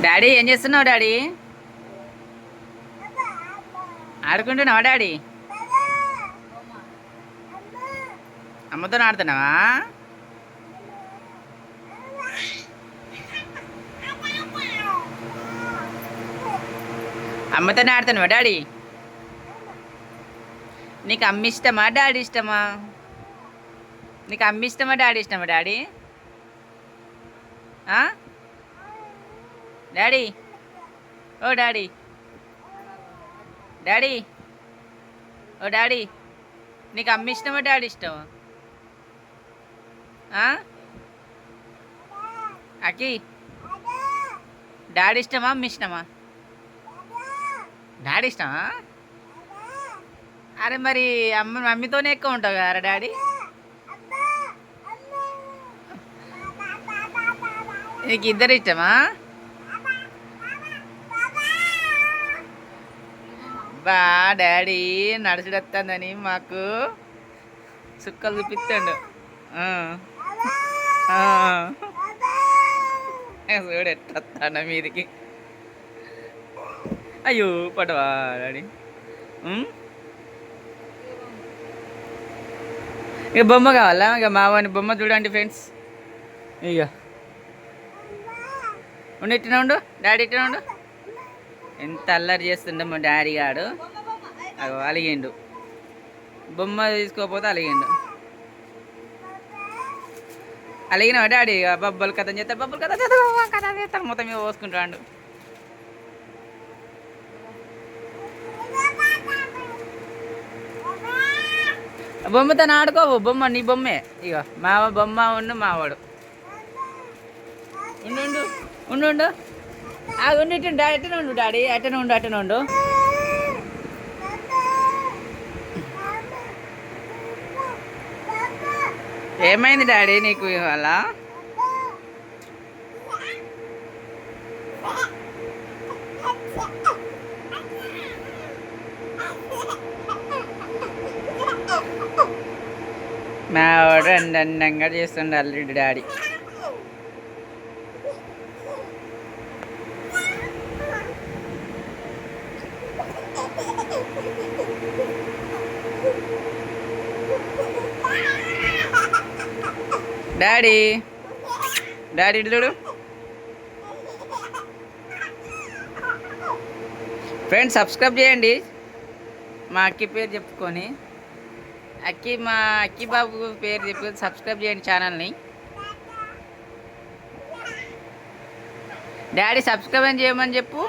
Daddy ఏం చేస్తున్నావు daddy? ఆడుకుంటున్నావా daddy? అమ్మతో ఆడుతున్నావా? అమ్మతోనే ఆడుతున్నావా డాడీ? నీకు అమ్మ ఇష్టమా డాడీ ఇష్టమా? నీకు అమ్మ ఇష్టమా డాడీ ఇష్టమా డాడీ? డాడీ ఓ డాడీ, డాడీ ఓ డాడీ, నీకు అమ్మ ఇష్టమా డాడీ ఇష్టమా? అకి డాడీ ఇష్టమా అమ్మ ఇష్టమా? డాడీ ఇష్టమా? అరే మరి మమ్మీతోనే ఎక్కువ ఉంటావు కదా డాడీ. నీకు ఇద్దరు ఇష్టమా? బా డాడీ నడుచుడొస్తుందని మాకు సుక్కలు చూపిస్తాడు. చూడెట్టాడ మీదికి. అయ్యో పడవా డాడీ. ఇక బొమ్మ కావాలా? ఇక మావాని బొమ్మ చూడండి ఫ్రెండ్స్. ఇక ఉండి ఇట్టిన ఉండు డాడీ, ఇట్టిన ఉండు. ఎంత అల్లరి చేస్తుండే మా డాడీ గాడు. అలిగిండు, బొమ్మ తీసుకోకపోతే అలిగిండు. అలిగినావా డాడీ? బొబ్బలు కథ చేస్తాడు, బొబ్బలు కథ చేస్తాడు, మొత్తం మీద పోసుకుంటాడు. బొమ్మతో ఆడుకోవు, బొమ్మ నీ బొమ్మే. ఇక మావ బొమ్మ ఉండు, మావాడు ఉండు ఉండు ఉండు ఉండు. ఉండి అట్టనే ఉండు డాడీ, అట్టనే ఉండు, అట్టనే ఉండు. ఏమైంది డాడీ నీకు ఇవాళ? మా వాడు అందంగా చేస్తుండే అల్లుడు డాడీ. డాడీ డాడీ చూడు ఫ్రెండ్స్, సబ్స్క్రైబ్ చేయండి మా అక్కి పేరు చెప్పుకొని. మా అక్కి బాబు పేరు చెప్పుకొని సబ్స్క్రైబ్ చేయండి ఛానల్ని. డాడీ సబ్స్క్రైబ్ చేయమని చెప్పు.